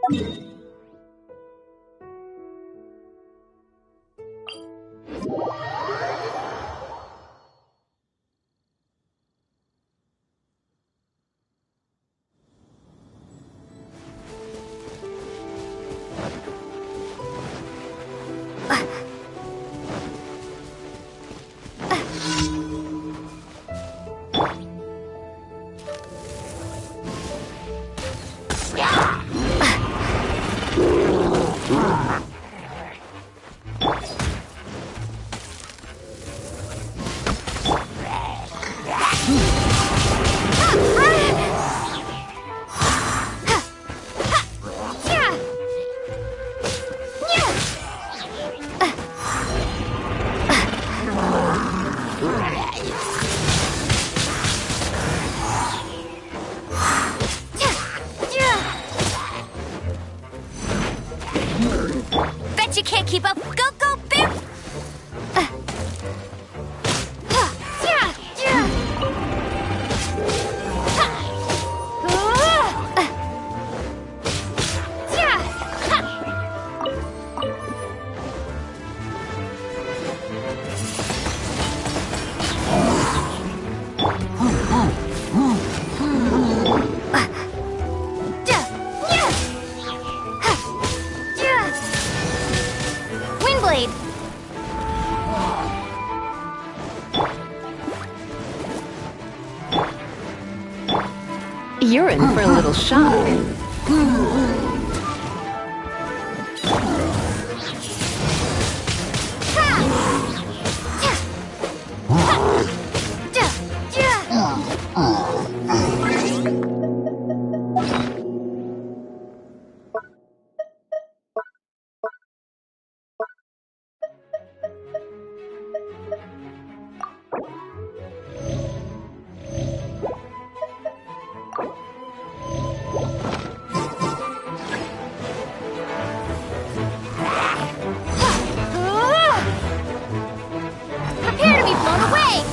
Bet you can't keep up. Go, go, Bip! Windblade! You're in for a little shock. Prepare to be blown away!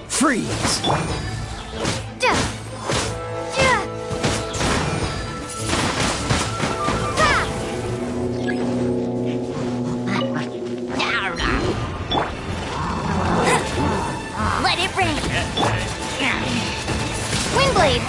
Freeze! Let it rain. Windblade.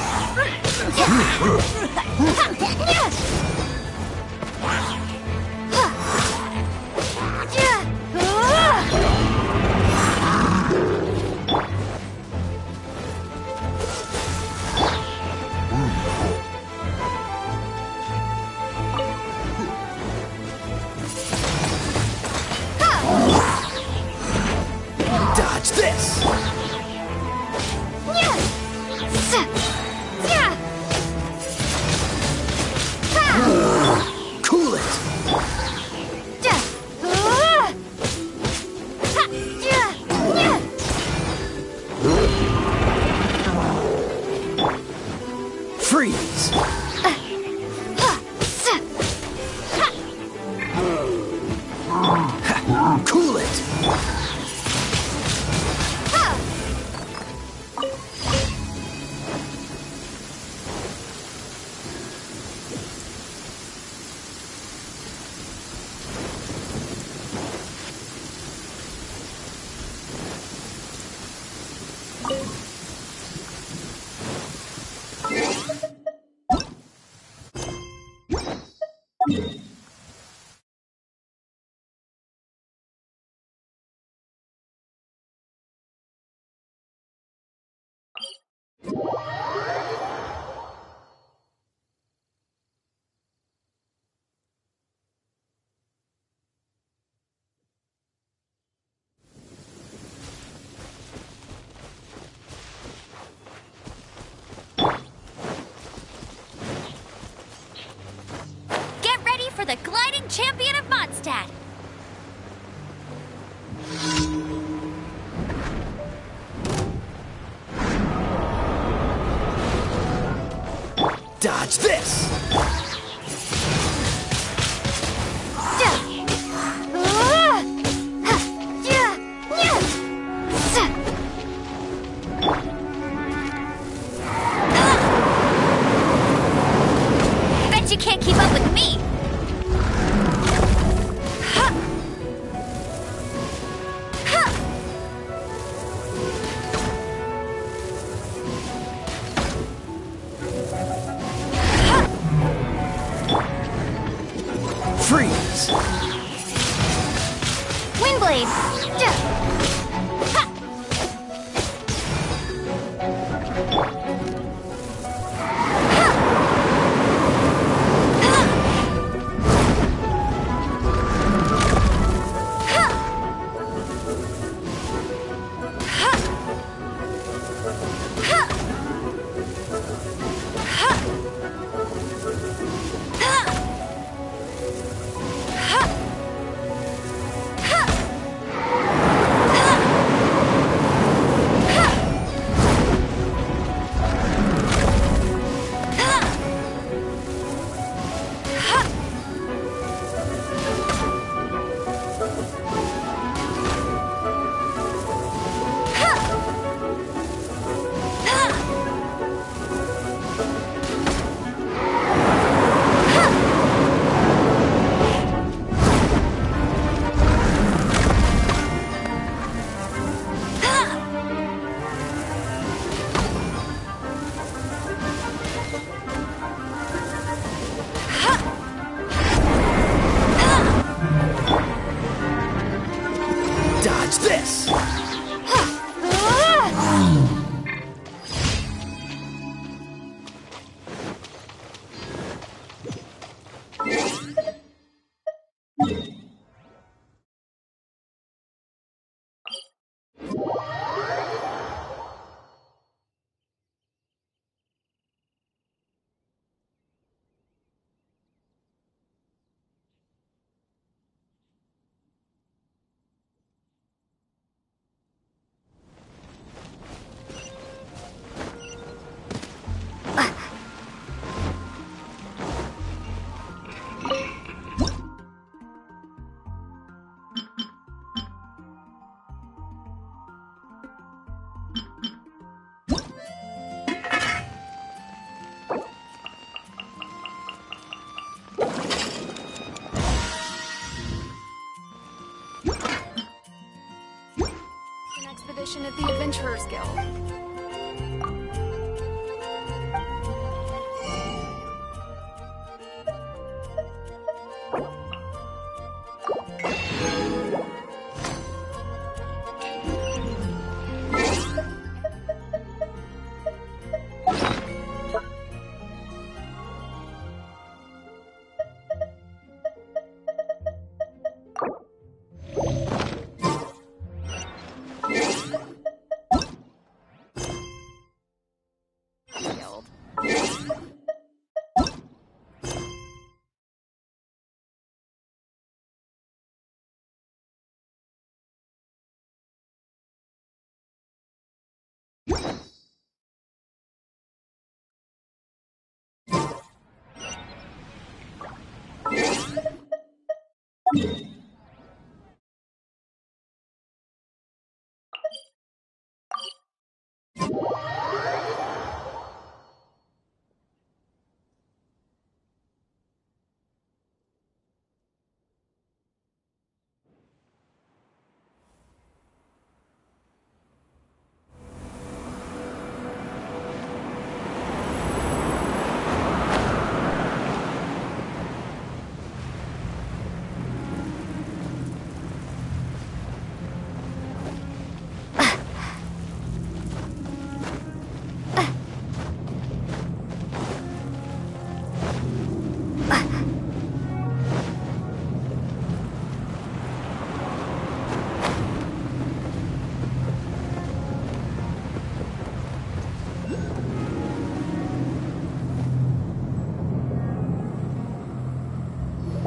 Dodge this! Cool it! Freeze! Cool it! Get ready for the gliding champion of Mondstadt. Dodge this! Bet you can't keep up with me. Freeze! Windblade. Dodge this! with the Adventurers Guild.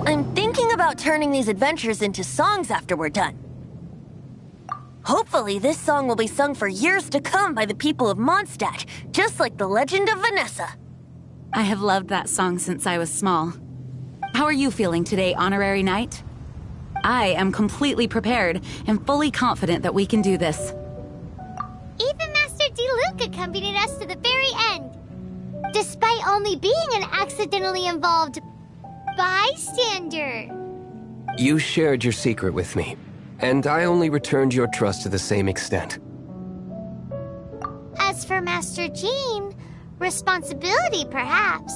I'm thinking about turning these adventures into songs after we're done. Hopefully, this song will be sung for years to come by the people of Mondstadt, just like the legend of Vanessa. I have loved that song since I was small. How are you feeling today, Honorary Knight? I am completely prepared and fully confident that we can do this. Even Master D-Luke accompanied us to the very end, despite only being an accidentally involved bystander. You shared your secret with me, and I only returned your trust to the same extent. As for Master Jean, responsibility perhaps.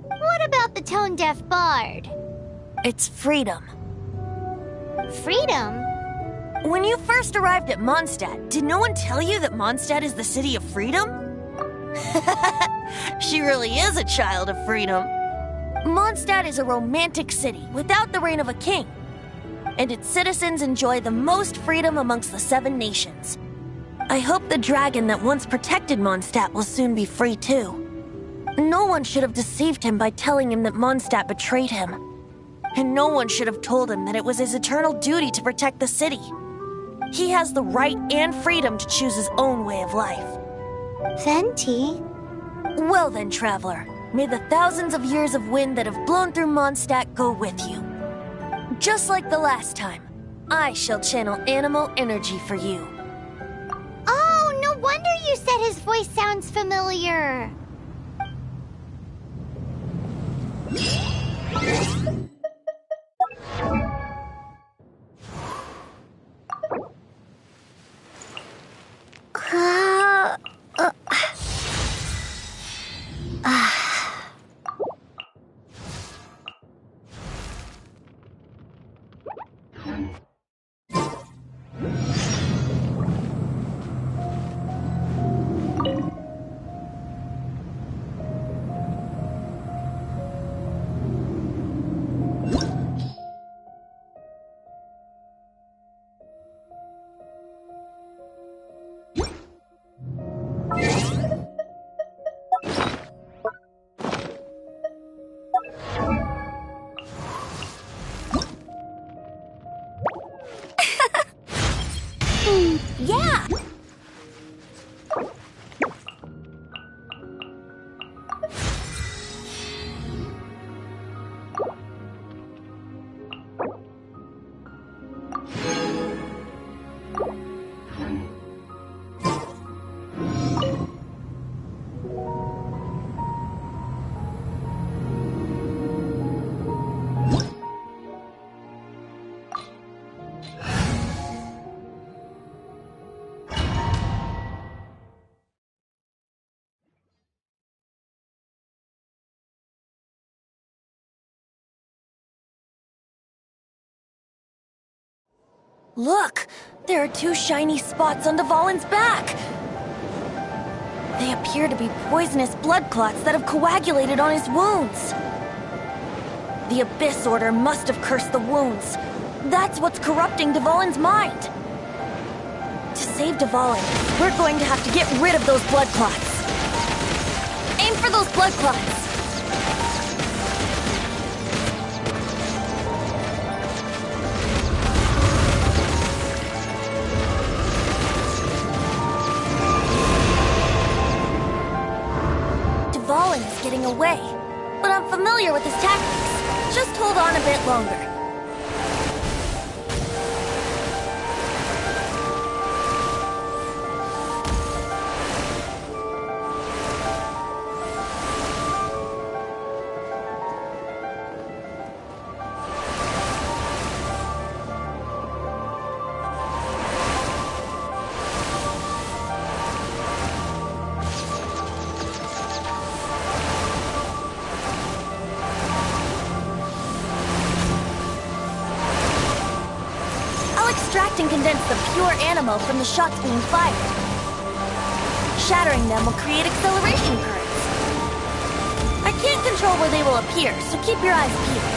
What about the tone-deaf bard? It's freedom. Freedom? When you first arrived at Mondstadt, did no one tell you that Mondstadt is the city of freedom? She really is a child of freedom. Mondstadt is a romantic city without the reign of a king, and its citizens enjoy the most freedom amongst the 7 nations. I hope the dragon that once protected Mondstadt will soon be free too. No one should have deceived him by telling him that Mondstadt betrayed him. And no one should have told him that it was his eternal duty to protect the city. He has the right and freedom to choose his own way of life. Venti? Well then, traveler, may the thousands of years of wind that have blown through Mondstadt go with you. Just like the last time, I shall channel animal energy for you. Oh, no wonder you said his voice sounds familiar. Yeah! Look! There are two shiny spots on Dvalin's back! They appear to be poisonous blood clots that have coagulated on his wounds. The Abyss Order must have cursed the wounds. That's what's corrupting Dvalin's mind. To save Dvalin, we're going to have to get rid of those blood clots. Aim for those blood clots! Dvalin is getting away, but I'm familiar with his tactics. Just hold on a bit longer. Extract and condense the pure animal from the shots being fired. Shattering them will create acceleration currents. I can't control where they will appear, so keep your eyes peeled.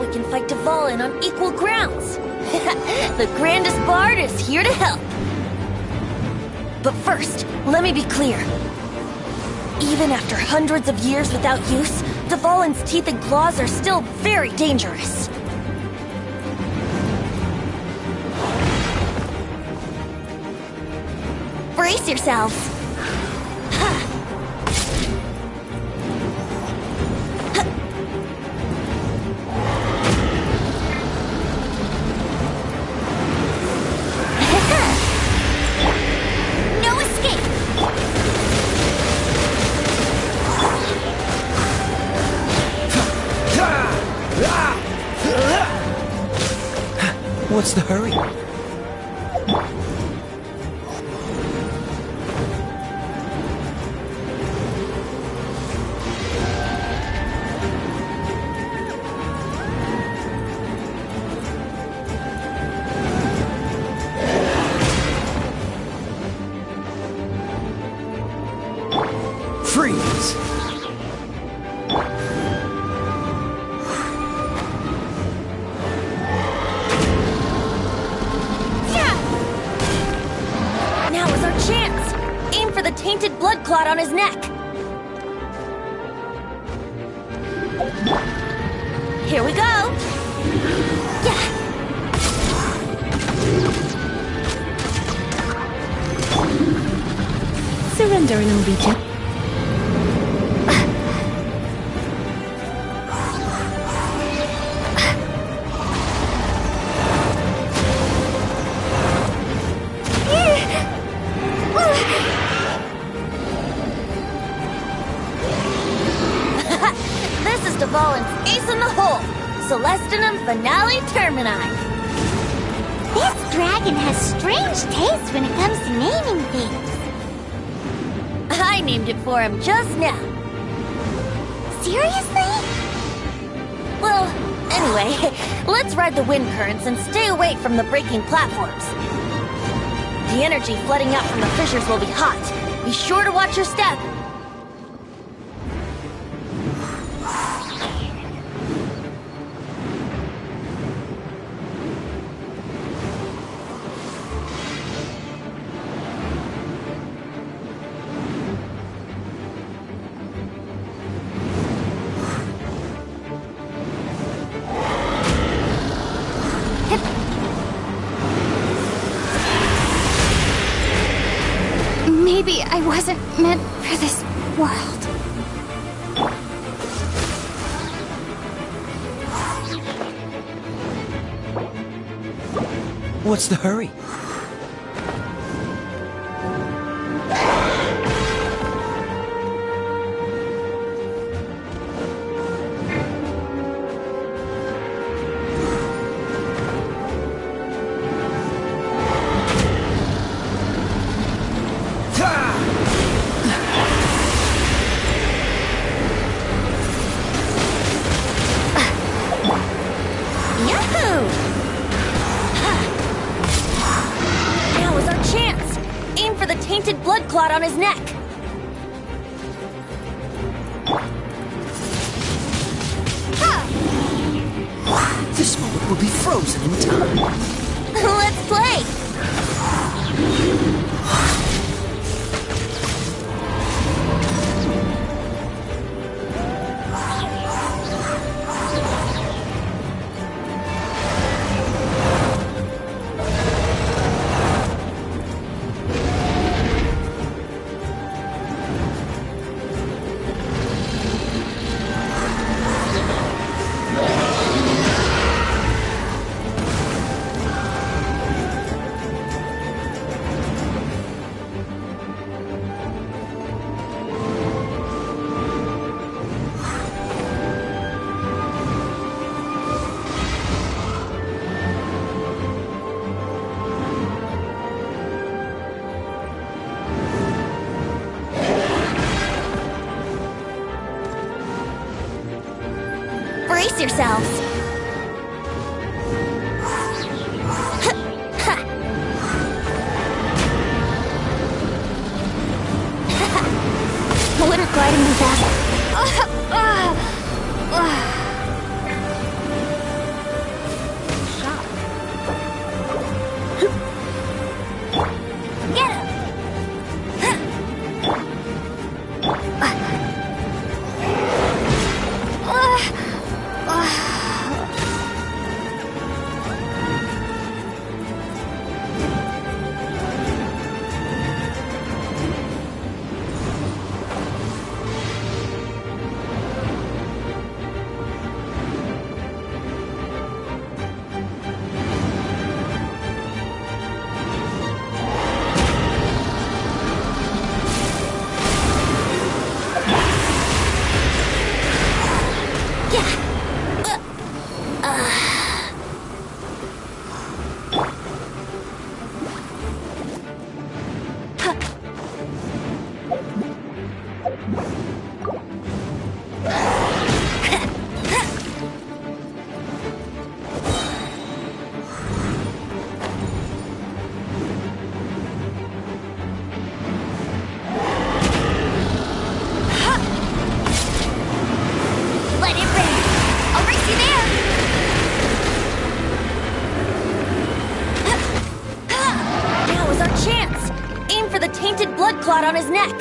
we can fight Dvalin on equal grounds. The grandest bard is here to help. But first, let me be clear. Even after hundreds of years without use, Dvalin's teeth and claws are still very dangerous. Brace yourselves. No escape. What's the hurry? Freeze! Now is our chance. Aim for the tainted blood clot on his neck. Here we go. Yeah. Surrender in allegiance. This is Dvalin's ace in the hole. Celestinum Finale Termini. This dragon has strange taste when it comes to naming things. I named it for him just now. Seriously? Well, anyway, let's ride the wind currents and stay away from the breaking platforms. The energy flooding out from the fissures will be hot. Be sure to watch your step. Maybe I wasn't meant for this world. What's the hurry? Yahoo! Now is our chance. Aim for the tainted blood clot on his neck. This moment will be frozen in time. Let's play. Brace yourselves. Wouldn't gliding move fast. Blood clot on his neck.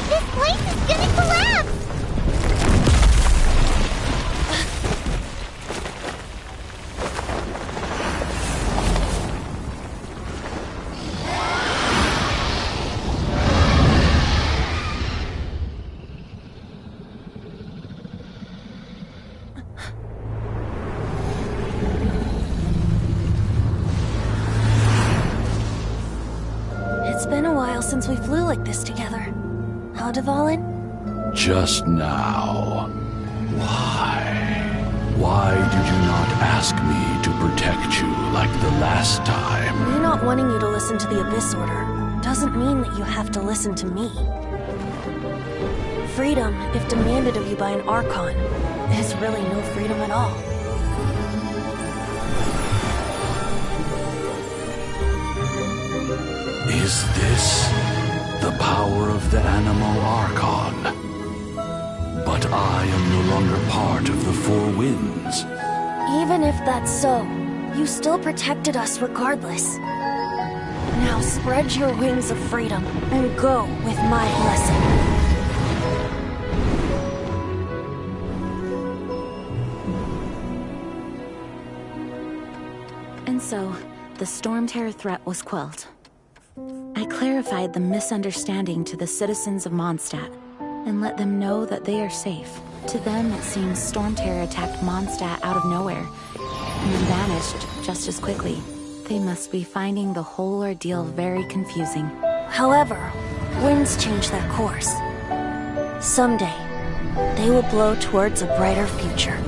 This place is gonna collapse! It's been a while since we flew like this together. Huh, Dvalin? Just now. Why? Why did you not ask me to protect you like the last time? Me not wanting you to listen to the Abyss Order doesn't mean that you have to listen to me. Freedom, if demanded of you by an Archon, is really no freedom at all. Is this the power of the Animal Archon? But I am no longer part of the Four Winds. Even if that's so, you still protected us regardless. Now spread your wings of freedom and go with my blessing. And so, the Storm Terror threat was quelled. I clarified the misunderstanding to the citizens of Mondstadt, and let them know that they are safe. To them, it seems Storm Terror attacked Mondstadt out of nowhere, and then vanished just as quickly. They must be finding the whole ordeal very confusing. However, winds change their course. Someday, they will blow towards a brighter future.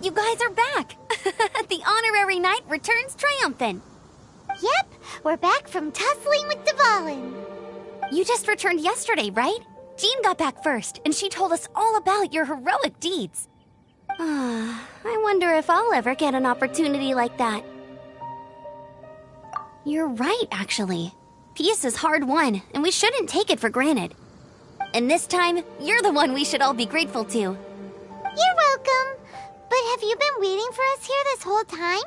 You guys are back! The honorary knight returns triumphant. Yep, we're back from tussling with Dvalin. You just returned yesterday, right? Jean got back first, and she told us all about your heroic deeds. I wonder if I'll ever get an opportunity like that. You're right, actually. Peace is hard won, and we shouldn't take it for granted. And this time, you're the one we should all be grateful to. You're welcome. But have you been waiting for us here this whole time?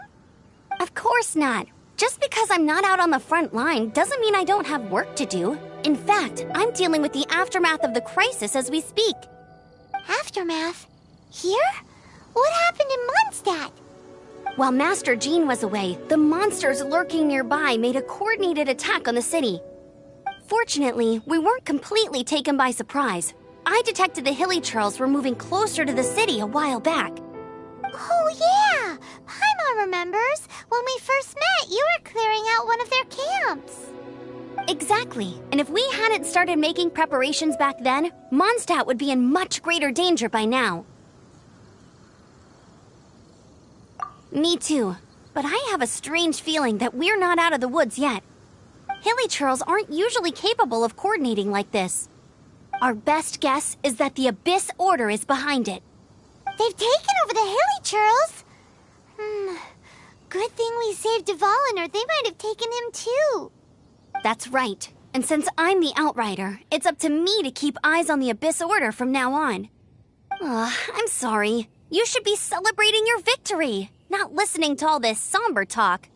Of course not. Just because I'm not out on the front line doesn't mean I don't have work to do. In fact, I'm dealing with the aftermath of the crisis as we speak. Aftermath? Here? What happened in Mondstadt? While Master Jean was away, the monsters lurking nearby made a coordinated attack on the city. Fortunately, we weren't completely taken by surprise. I detected the Hilly Churls were moving closer to the city a while back. Oh yeah! Paimon remembers. When we first met, you were clearing out one of their camps. Exactly. And if we hadn't started making preparations back then, Mondstadt would be in much greater danger by now. Me too. But I have a strange feeling that we're not out of the woods yet. Hilly Churls aren't usually capable of coordinating like this. Our best guess is that the Abyss Order is behind it. They've taken over the Hilly Churls. Good thing we saved Dvalin, or they might have taken him too. That's right. And since I'm the Outrider, it's up to me to keep eyes on the Abyss Order from now on. I'm sorry. You should be celebrating your victory, not listening to all this somber talk.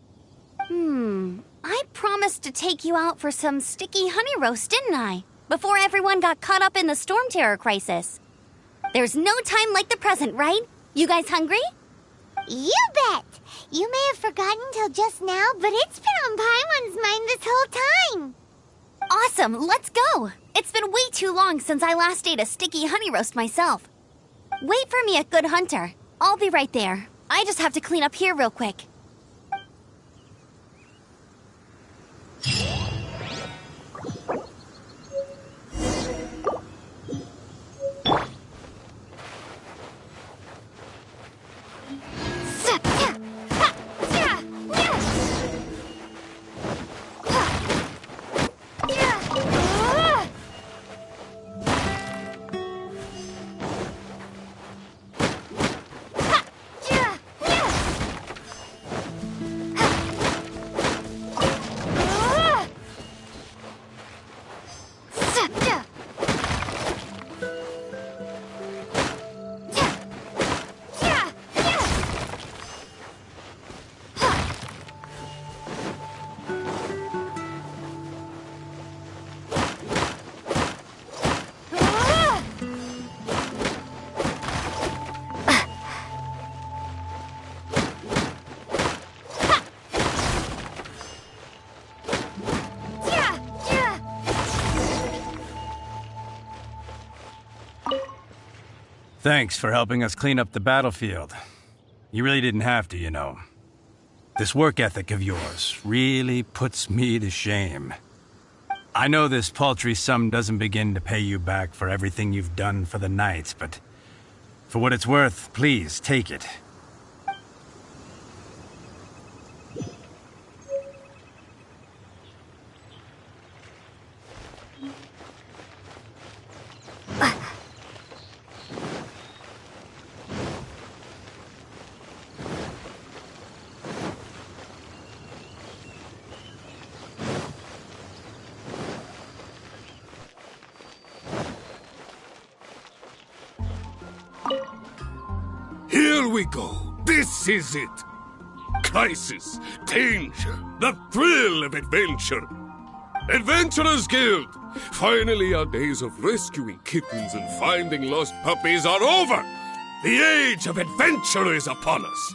I promised to take you out for some sticky honey roast, didn't I? Before everyone got caught up in the storm terror crisis. There's no time like the present, right? You guys hungry? You bet! You may have forgotten till just now, but it's been on Paimon's mind this whole time. Awesome, let's go! It's been way too long since I last ate a sticky honey roast myself. Wait for me at Good Hunter. I'll be right there. I just have to clean up here real quick. Thanks for helping us clean up the battlefield. You really didn't have to, you know. This work ethic of yours really puts me to shame. I know this paltry sum doesn't begin to pay you back for everything you've done for the Knights, but for what it's worth, please take it. Here we go. This is it. Crisis, danger, the thrill of adventure. Adventurers Guild! Finally, our days of rescuing kittens and finding lost puppies are over. The age of adventure is upon us.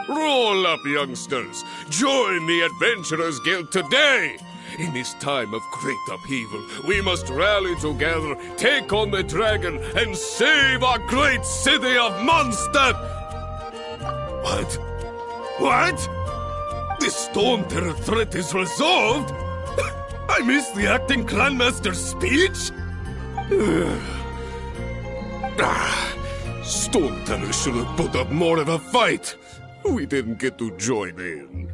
Roll up, youngsters. Join the Adventurers Guild today. In this time of great upheaval, we must rally together, take on the dragon, and save our great city of Mondstadt! What? What? The storm terror threat is resolved? I missed the acting clanmaster's speech? Storm terror should have put up more of a fight. We didn't get to join in.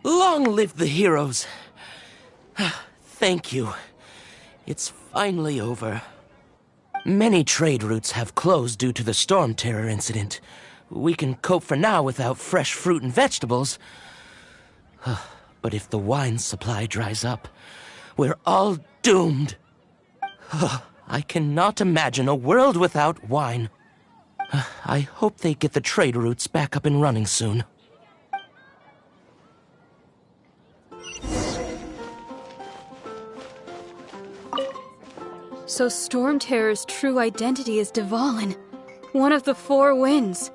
Long live the heroes. Thank you. It's finally over. Many trade routes have closed due to the storm terror incident. We can cope for now without fresh fruit and vegetables. But if the wine supply dries up, we're all doomed. I cannot imagine a world without wine. I hope they get the trade routes back up and running soon. So Storm Terror's true identity is Dvalin, one of the Four Winds.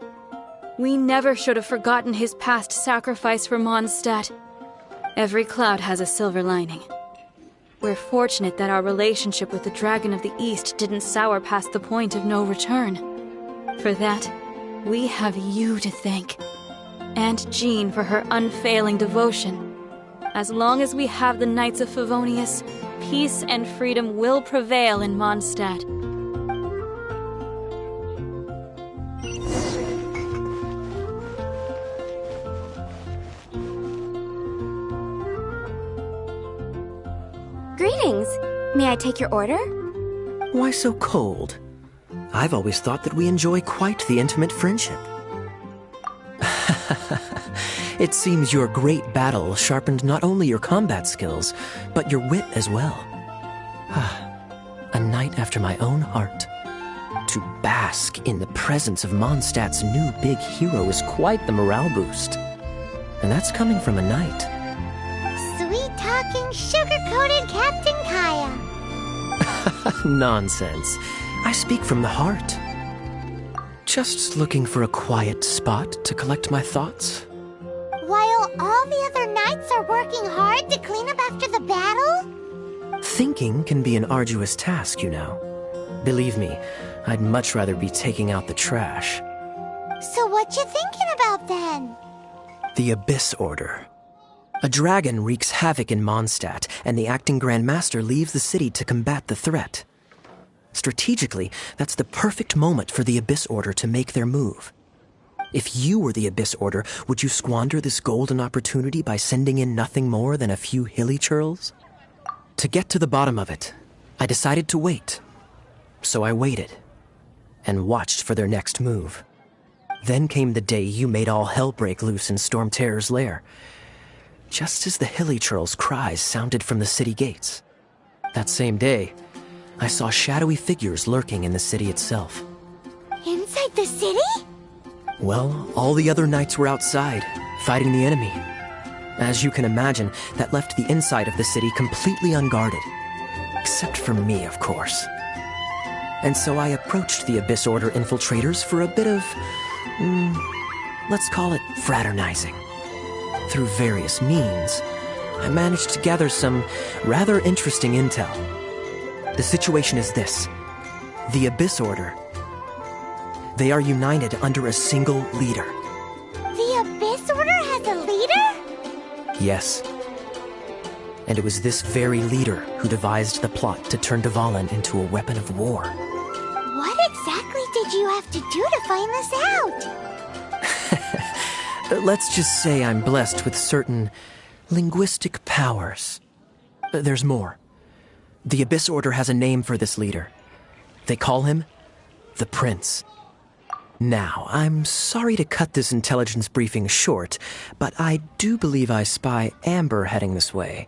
We never should have forgotten his past sacrifice for Mondstadt. Every cloud has a silver lining. We're fortunate that our relationship with the Dragon of the East didn't sour past the point of no return. For that, we have you to thank. And Jean for her unfailing devotion. As long as we have the Knights of Favonius, peace and freedom will prevail in Mondstadt. Greetings. May I take your order? Why so cold? I've always thought that we enjoy quite the intimate friendship. It seems your great battle sharpened not only your combat skills, but your wit as well. A knight after my own heart. To bask in the presence of Mondstadt's new big hero is quite the morale boost. And that's coming from a knight. Sweet-talking, sugar-coated Captain Kaya. Nonsense. I speak from the heart. Just looking for a quiet spot to collect my thoughts. While all the other knights are working hard to clean up after the battle? Thinking can be an arduous task, you know. Believe me, I'd much rather be taking out the trash. So what you thinking about then? The Abyss Order. A dragon wreaks havoc in Mondstadt, and the acting Grand Master leaves the city to combat the threat. Strategically, that's the perfect moment for the Abyss Order to make their move. If you were the Abyss Order, would you squander this golden opportunity by sending in nothing more than a few hilly churls? To get to the bottom of it, I decided to wait. So I waited, and watched for their next move. Then came the day you made all hell break loose in Storm Terror's lair, just as the hilly churl's cries sounded from the city gates. That same day, I saw shadowy figures lurking in the city itself. Inside the city? Well, all the other knights were outside, fighting the enemy. As you can imagine, that left the inside of the city completely unguarded. Except for me, of course. And so I approached the Abyss Order infiltrators for a bit of, let's call it fraternizing. Through various means, I managed to gather some rather interesting intel. The situation is this. The Abyss Order. They are united under a single leader. The Abyss Order has a leader? Yes. And it was this very leader who devised the plot to turn Dvalin into a weapon of war. What exactly did you have to do to find this out? Let's just say I'm blessed with certain linguistic powers. There's more. The Abyss Order has a name for this leader. They call him the Prince. Now, I'm sorry to cut this intelligence briefing short, but I do believe I spy Amber heading this way.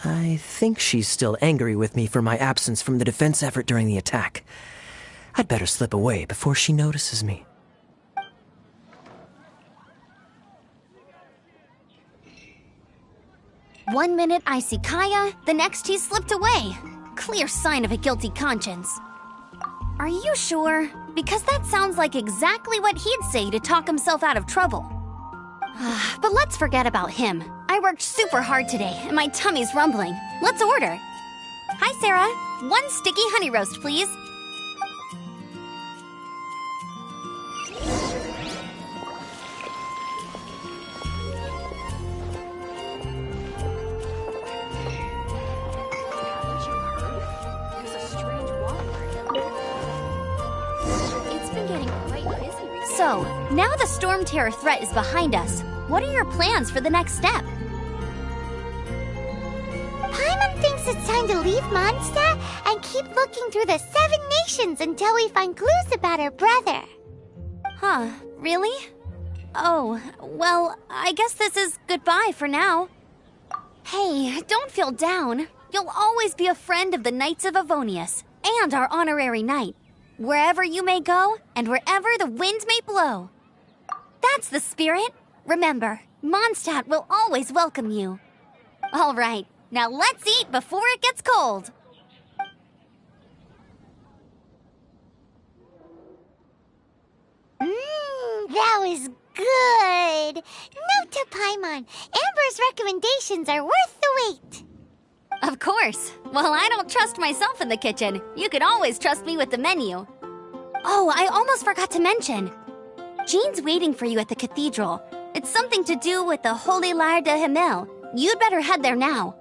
I think she's still angry with me for my absence from the defense effort during the attack. I'd better slip away before she notices me. One minute I see Kaya, the next he's slipped away. Clear sign of a guilty conscience. Are you sure? Because that sounds like exactly what he'd say to talk himself out of trouble. But let's forget about him. I worked super hard today, and my tummy's rumbling. Let's order. Hi, Sarah. 1 sticky honey roast, please. So, now the Storm Terror threat is behind us. What are your plans for the next step? Paimon thinks it's time to leave Mondstadt and keep looking through the 7 nations until we find clues about her brother. Huh, really? Oh, well, I guess this is goodbye for now. Hey, don't feel down. You'll always be a friend of the Knights of Avonius, and our honorary knight. Wherever you may go, and wherever the wind may blow. That's the spirit. Remember, Mondstadt will always welcome you. All right, now let's eat before it gets cold. That was good. Note to Paimon, Amber's recommendations are worth the wait. Of course. Well, I don't trust myself in the kitchen. You can always trust me with the menu. Oh, I almost forgot to mention. Jean's waiting for you at the cathedral. It's something to do with the Holy Lyre de Himmel. You'd better head there now.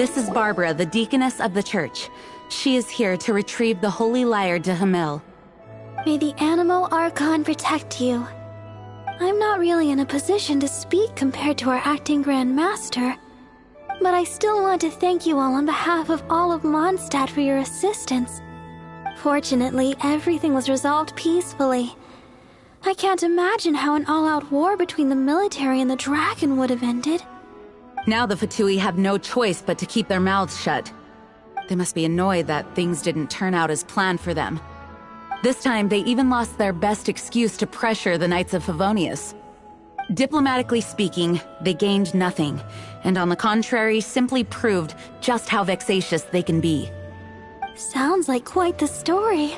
This is Barbara, the deaconess of the church. She is here to retrieve the holy lyre de Hamel. May the Animo Archon protect you. I'm not really in a position to speak compared to our acting Grand Master, but I still want to thank you all on behalf of all of Mondstadt for your assistance. Fortunately, everything was resolved peacefully. I can't imagine how an all-out war between the military and the dragon would have ended. Now the Fatui have no choice but to keep their mouths shut. They must be annoyed that things didn't turn out as planned for them. This time, they even lost their best excuse to pressure the Knights of Favonius. Diplomatically speaking, they gained nothing, and on the contrary, simply proved just how vexatious they can be. Sounds like quite the story.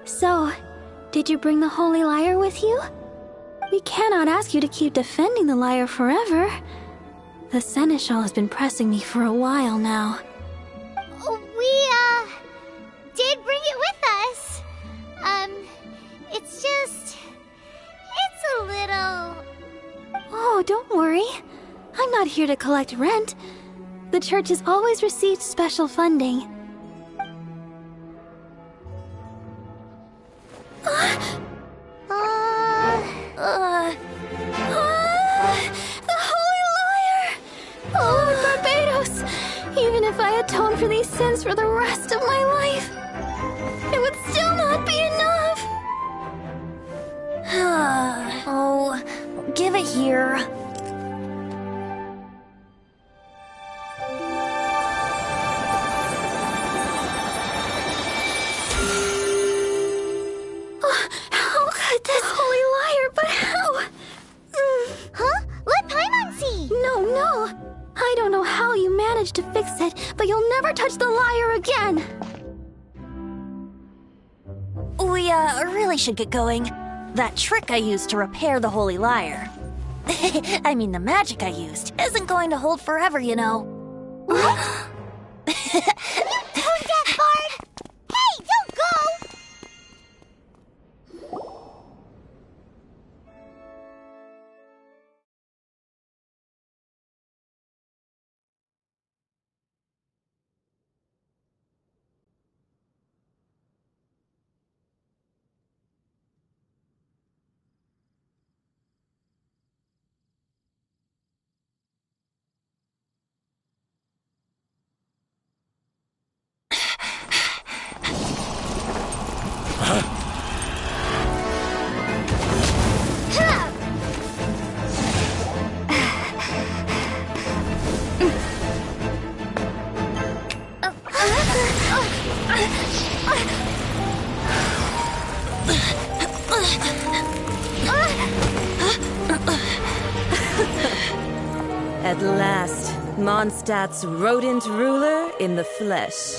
So, did you bring the Holy Lyre with you? We cannot ask you to keep defending the lyre forever. The Seneschal has been pressing me for a while now. We, did bring it with us. It's a little... Oh, don't worry. I'm not here to collect rent. The church has always received special funding. The Holy Lyre! Oh, Lord Barbados! Even if I atone for these sins for the rest of my life, it would still not be enough! Oh, give it here. How could this Holy Lyre, but how? Huh? Let Paimon see! No. I don't know how you managed to fix it, but you'll never touch the lyre again! We, really should get going. That trick I used to repair the Holy Lyre. I mean, the magic I used isn't going to hold forever, you know. What? You tone deaf, Bard! Hey, don't go! At last, Mondstadt's rodent ruler in the flesh.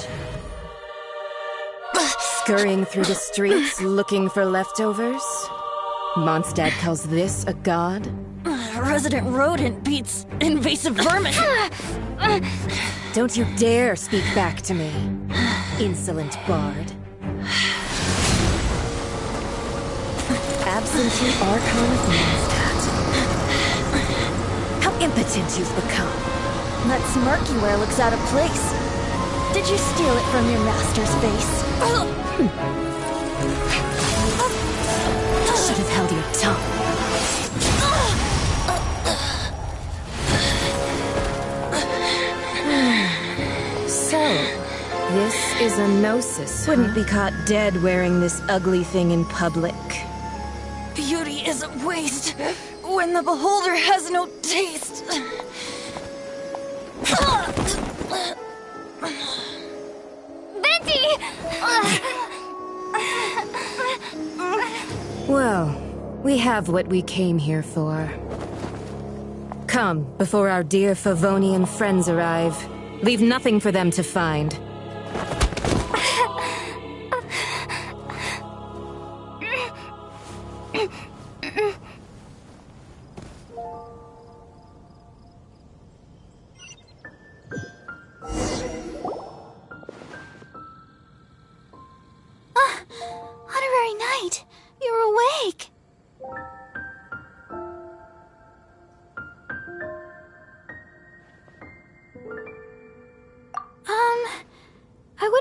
Scurrying through the streets looking for leftovers? Mondstadt calls this a god? Resident rodent beats invasive vermin. Don't you dare speak back to me, insolent bard. Absentee Archon of Mondstadt. How impotent you've become. That smirky wear looks out of place. Did you steal it from your master's face? Should have held your tongue. So, this is a gnosis. Wouldn't be caught dead wearing this ugly thing in public. Beauty is a waste when the beholder has no taste. Venti! Well, we have what we came here for. Come, before our dear Favonian friends arrive. Leave nothing for them to find. Honorary Knight, you're awake.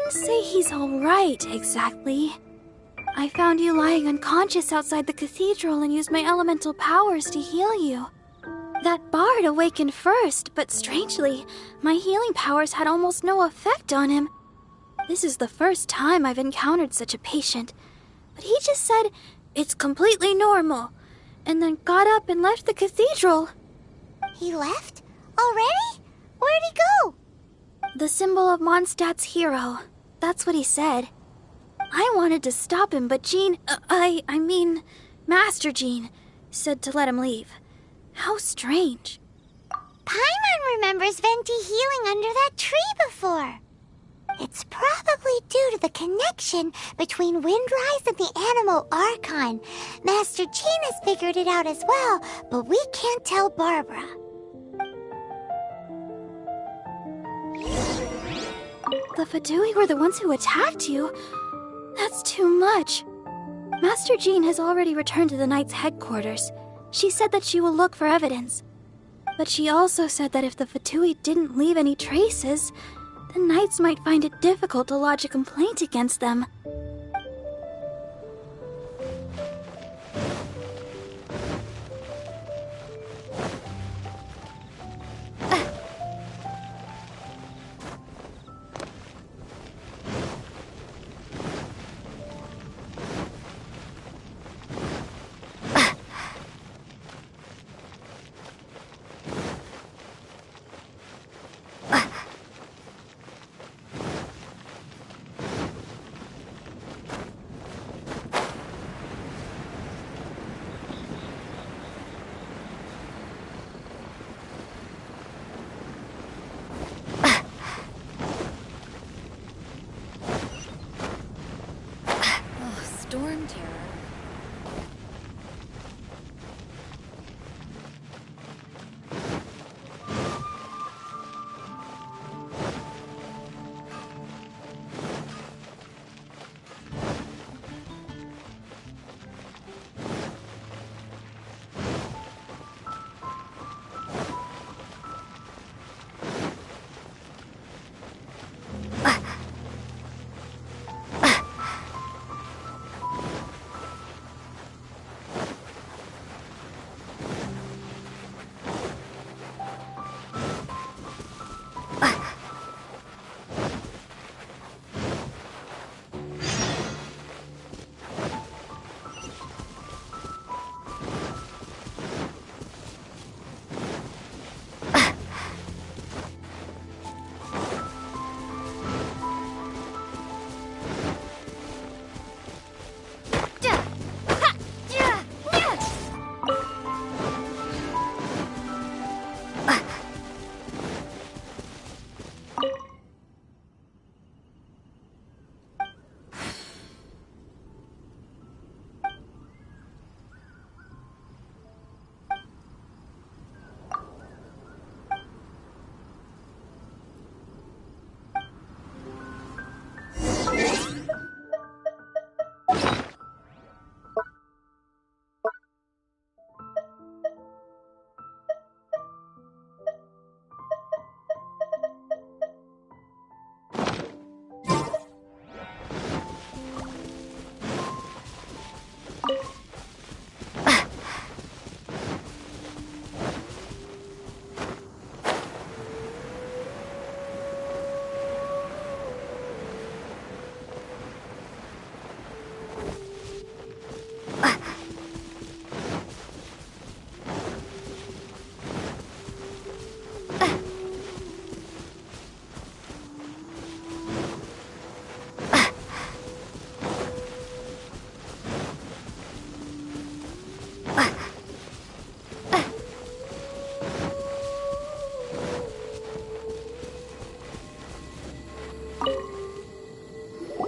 wouldn't say he's alright, exactly. I found you lying unconscious outside the cathedral and used my elemental powers to heal you. That bard awakened first, but strangely, my healing powers had almost no effect on him. This is the first time I've encountered such a patient, but he just said it's completely normal, and then got up and left the cathedral. He left? Already? Where'd he go? The symbol of Mondstadt's hero. That's what he said. I wanted to stop him, but Jean, Master Jean, said to let him leave. How strange. Paimon remembers Venti healing under that tree before. It's probably due to the connection between Windrise and the Animal Archon. Master Jean has figured it out as well, but we can't tell Barbara. The Fatui were the ones who attacked you? That's too much. Master Jean has already returned to the Knight's headquarters. She said that she will look for evidence. But she also said that if the Fatui didn't leave any traces, the Knights might find it difficult to lodge a complaint against them. Storm terror.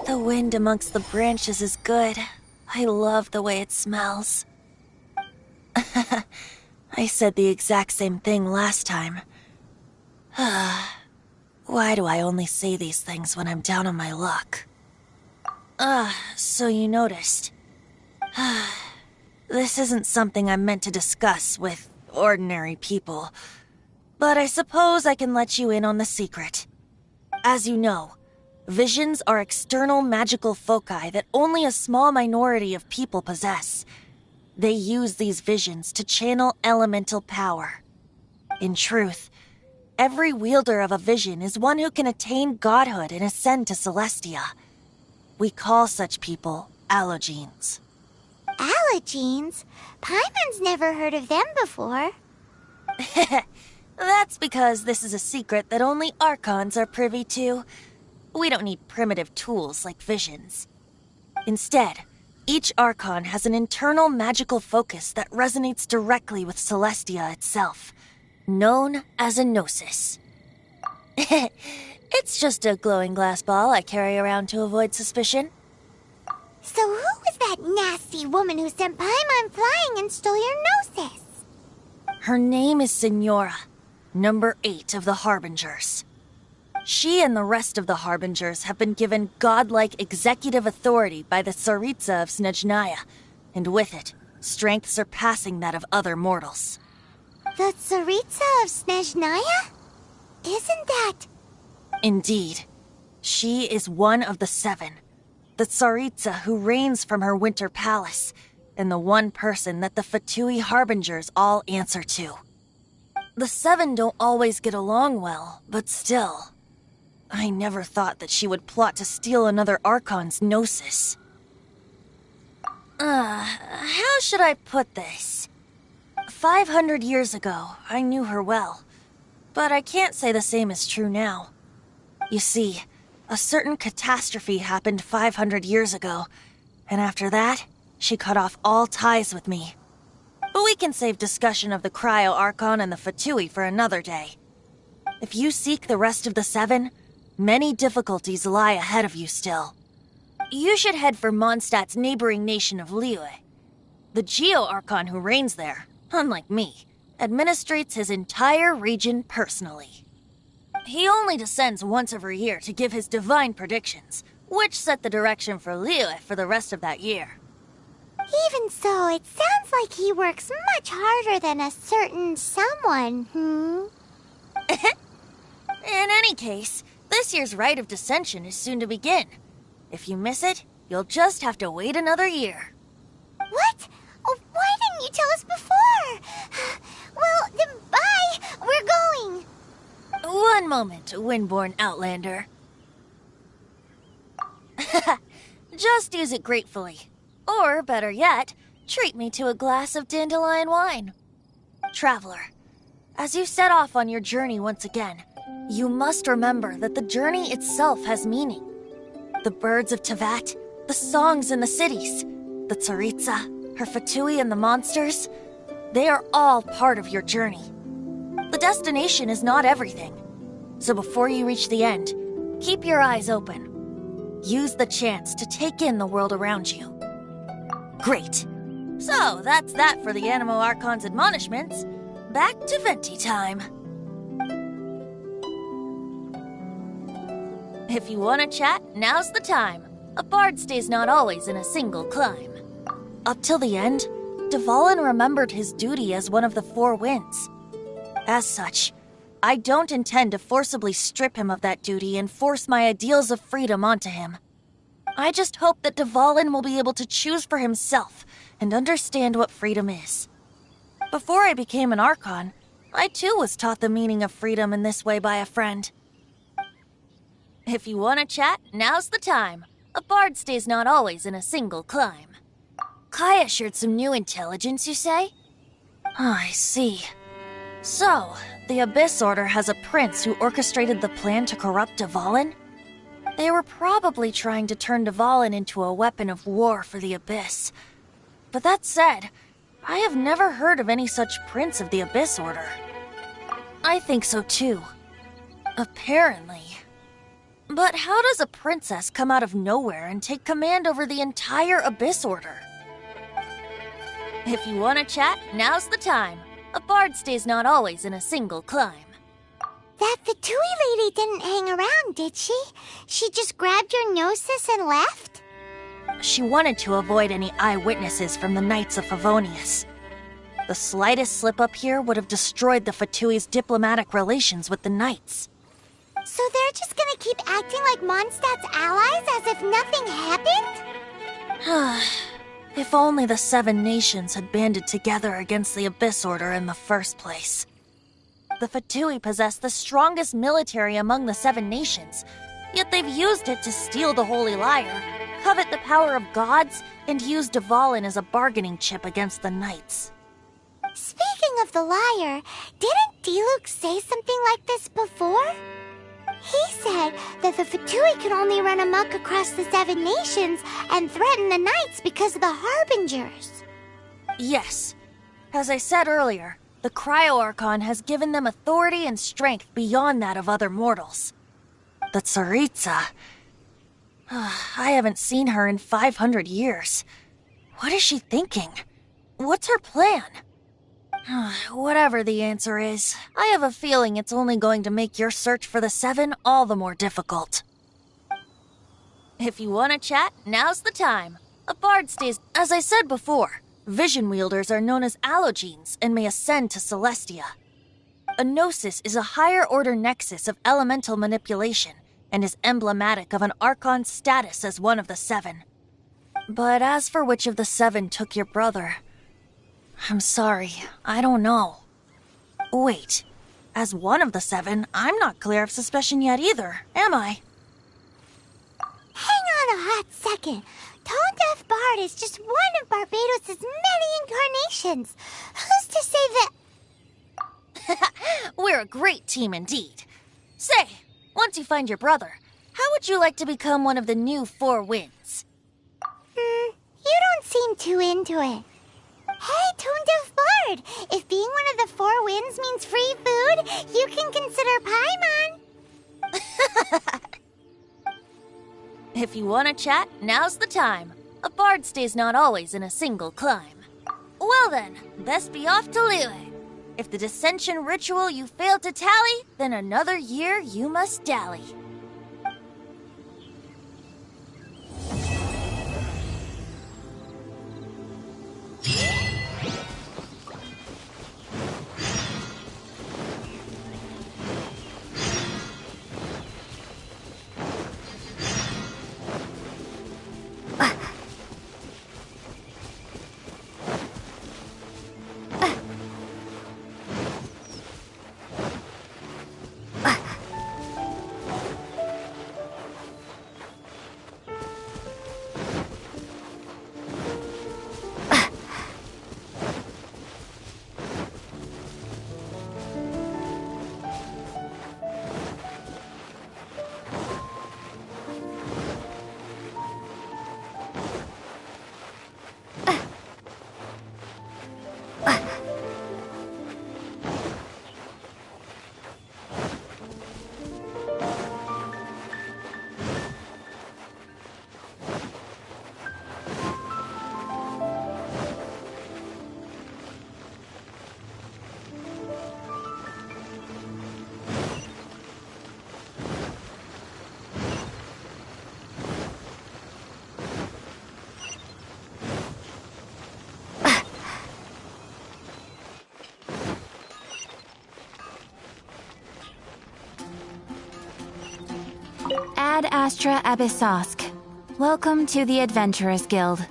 The wind amongst the branches is good. I love the way it smells. I said the exact same thing last time. Why do I only say these things when I'm down on my luck? So you noticed. This isn't something I'm meant to discuss with ordinary people, but I suppose I can let you in on the secret. As you know, Visions are external magical foci that only a small minority of people possess. They use these visions to channel elemental power. In truth, every wielder of a vision is one who can attain godhood and ascend to Celestia. We call such people allogenes. Allogenes? Paimon's never heard of them before. That's because this is a secret that only Archons are privy to. We don't need primitive tools like visions. Instead, each Archon has an internal magical focus that resonates directly with Celestia itself, known as a gnosis. It's just a glowing glass ball I carry around to avoid suspicion. So who was that nasty woman who sent Paimon flying and stole your gnosis? Her name is Signora, number 8 of the Harbingers. She and the rest of the Harbingers have been given godlike executive authority by the Tsaritsa of Snezhnaya, and with it, strength surpassing that of other mortals. The Tsaritsa of Snezhnaya? Isn't that... Indeed. She is one of the 7, the Tsaritsa who reigns from her winter palace, and the one person that the Fatui Harbingers all answer to. The 7 don't always get along well, but still... I never thought that she would plot to steal another Archon's gnosis. How should I put this? 500 years ago, I knew her well, but I can't say the same is true now. You see, a certain catastrophe happened 500 years ago, and after that, she cut off all ties with me. But we can save discussion of the Cryo Archon and the Fatui for another day. If you seek the rest of the 7, many difficulties lie ahead of you still. You should head for Mondstadt's neighboring nation of Liyue. The Geo-Archon who reigns there, unlike me, administrates his entire region personally. He only descends once every year to give his divine predictions, which set the direction for Liyue for the rest of that year. Even so, it sounds like he works much harder than a certain someone, In any case, this year's Rite of Descension is soon to begin. If you miss it, you'll just have to wait another year. What? Oh, why didn't you tell us before? Well, then bye! We're going! One moment, Windborn Outlander. Just use it gratefully. Or, better yet, treat me to a glass of dandelion wine. Traveler, as you set off on your journey once again, you must remember that the journey itself has meaning. The birds of Tevat, the songs in the cities, the Tsaritsa, her Fatui and the monsters, they are all part of your journey. The destination is not everything. So before you reach the end, keep your eyes open. Use the chance to take in the world around you. Great. So, that's that for the Animo Archon's admonishments. Back to Venti time. If you want to chat, now's the time. A bard stays not always in a single climb. Up till the end, Dvalin remembered his duty as one of the 4 winds. As such, I don't intend to forcibly strip him of that duty and force my ideals of freedom onto him. I just hope that Dvalin will be able to choose for himself and understand what freedom is. Before I became an Archon, I too was taught the meaning of freedom in this way by a friend. If you want to chat, now's the time. A bard stays not always in a single climb. Kaya shared some new intelligence, you say? Oh, I see. So, the Abyss Order has a prince who orchestrated the plan to corrupt Dvalin? They were probably trying to turn Dvalin into a weapon of war for the Abyss. But that said, I have never heard of any such prince of the Abyss Order. I think so too. Apparently. But how does a princess come out of nowhere and take command over the entire Abyss Order? If you want to chat, now's the time. A bard stays not always in a single climb. That Fatui lady didn't hang around, did she? She just grabbed your gnosis and left? She wanted to avoid any eyewitnesses from the Knights of Favonius. The slightest slip-up here would have destroyed the Fatui's diplomatic relations with the Knights. So they're just gonna keep acting like Mondstadt's allies as if nothing happened? If only the 7 nations had banded together against the Abyss Order in the first place. The Fatui possess the strongest military among the 7 nations, yet they've used it to steal the Holy Lyre, covet the power of gods, and use Dvalin as a bargaining chip against the Knights. Speaking of the lyre, didn't Diluc say something like this before? He said that the Fatui could only run amok across the 7 nations and threaten the Knights because of the Harbingers. Yes. As I said earlier, the Cryo-Archon has given them authority and strength beyond that of other mortals. The Tsaritsa... I haven't seen her in 500 years. What is she thinking? What's her plan? Whatever the answer is, I have a feeling it's only going to make your search for the 7 all the more difficult. If you want to chat, now's the time. A bard stays... As I said before, vision wielders are known as allogenes and may ascend to Celestia. A gnosis is a higher-order nexus of elemental manipulation and is emblematic of an Archon's status as one of the 7. But as for which of the 7 took your brother... I'm sorry, I don't know. Wait, as one of the 7, I'm not clear of suspicion yet either, am I? Hang on a hot second. Tone Deaf Bard is just one of Barbados' many incarnations. Who's to say that... We're a great team indeed. Say, once you find your brother, how would you like to become one of the new 4 winds? You don't seem too into it. Hey, Tone Deaf Bard! If being one of the 4 winds means free food, you can consider Paimon. If you want to chat, now's the time. A bard stays not always in a single climb. Well then, best be off to Liyue. If the dissension ritual you failed to tally, then another year you must dally. Ad Astra Abyssosk. Welcome to the Adventurers Guild.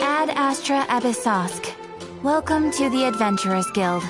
Ad Astra Abyssosk. Welcome to the Adventurers Guild.